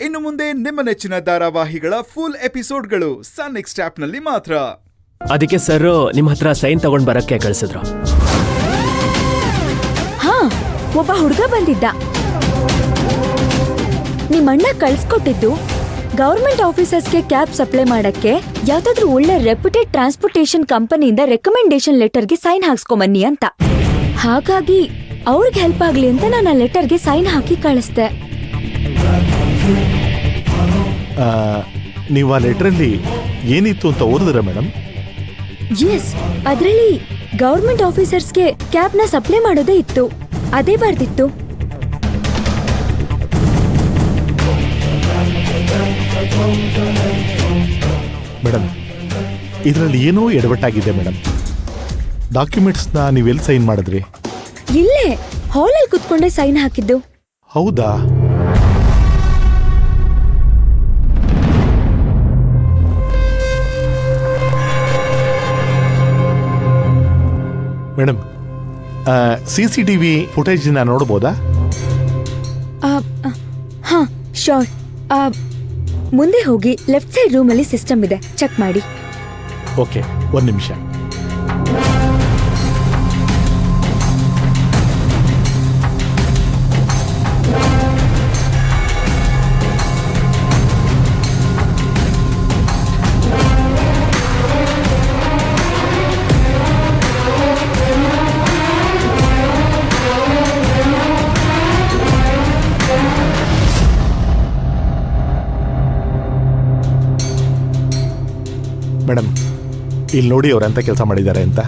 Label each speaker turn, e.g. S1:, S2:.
S1: ಇನ್ನು ಮುಂದೆ ನಿಮ್ಮ ನೆಚ್ಚಿನ ಧಾರಾವಾಹಿಗಳ ಫುಲ್ ಎಪಿಸೋಡ್ಗಳು ಸನ್ ನೆಕ್ಸ್ಟ್ ಆಪ್ನಲ್ಲಿ ಮಾತ್ರ.
S2: ಅದಕ್ಕೆ ಸರ್ ನಿಮ್ಮ ಹತ್ರ ಸೈನ್ ತಗೊಂಡ್ ಬರಕ್ಕೆ ಕಳಿಸಿದ್ರು.
S3: ಹಾ, ಒಬ್ಬ ಹುಡುಗ ಬಂದಿದ್ದ. ನಿಮ್ಮಣ್ಣ ಕಳ್ಸ್ಕೊಟ್ಟಿದ್ದು ಗವರ್ಮೆಂಟ್ ಆಫೀಸರ್ಸ್ಗೆ ಕ್ಯಾಬ್ ಸಪ್ಲೈ ಮಾಡಕ್ಕೆ ಯಾವ್ದಾದ್ರು ಒಳ್ಳೆ ರೆಪ್ಯೂಟೆಡ್ ಟ್ರಾನ್ಸ್ಪೋರ್ಟೇಷನ್ ಕಂಪನಿಯಿಂದ ರೆಕಮೆಂಡೇಶನ್ ಲೆಟರ್ಗೆ ಸೈನ್ ಹಾಕ್ಸ್ಕೊಂಬನ್ನಿ ಅಂತ. ಹಾಗಾಗಿ ಅವ್ರಿಗೆ ಹೆಲ್ಪ್ ಆಗ್ಲಿ ಅಂತ ನಾನು ಆ ಲೆಟರ್ಗೆ ಸೈನ್ ಹಾಕಿ ಕಳಿಸ್ದೆ.
S4: ನೀವು ಆ ಲೆಟರಲ್ಲಿ ಏನಿತ್ತು ಅಂತ ಓದಿದ್ರ ಮೇಡಮ್?
S3: ಎಸ್, ಅದರಲ್ಲಿ ಗವರ್ಮೆಂಟ್ ಆಫೀಸರ್ಸ್ಗೆ ಕ್ಯಾಬ್ನ ಸಪ್ಲೈ ಮಾಡೋದೇ ಇತ್ತು. ಅದೇ ಬರ್ದಿತ್ತು.
S4: ಮೇಡಮ್, ಇದರಲ್ಲಿ ಏನೋ ಎಡವಟ್ಟಾಗಿದೆ ಮೇಡಮ್. ಡಾಕ್ಯುಮೆಂಟ್ಸ್ನ ನೀವೆಲ್ಲಿ ಸೈನ್ ಮಾಡಿದ್ರಿ?
S3: ಇಲ್ಲೇ ಹಾಲಲ್ಲಿ ಕುತ್ಕೊಂಡೆ ಸೈನ್ ಹಾಕಿದ್ದು.
S4: ಹೌದಾ? Madam, CCTV ಫುಟೇಜ್ನ ನೋಡ್ಬೋದಾ?
S3: ಹಾ, ಶೋರ್. ಮುಂದೆ ಹೋಗಿ ಲೆಫ್ಟ್ ಸೈಡ್ ರೂಮಲ್ಲಿ ಸಿಸ್ಟಮ್ ಇದೆ, ಚೆಕ್ ಮಾಡಿ.
S4: ಓಕೆ, ಒಂದು ನಿಮಿಷ. ಮೇಡಮ್, ಇಲ್ಲಿ ನೋಡಿ ಅವ್ರು ಎಂತ ಕೆಲಸ ಮಾಡಿದ್ದಾರೆ ಅಂತ.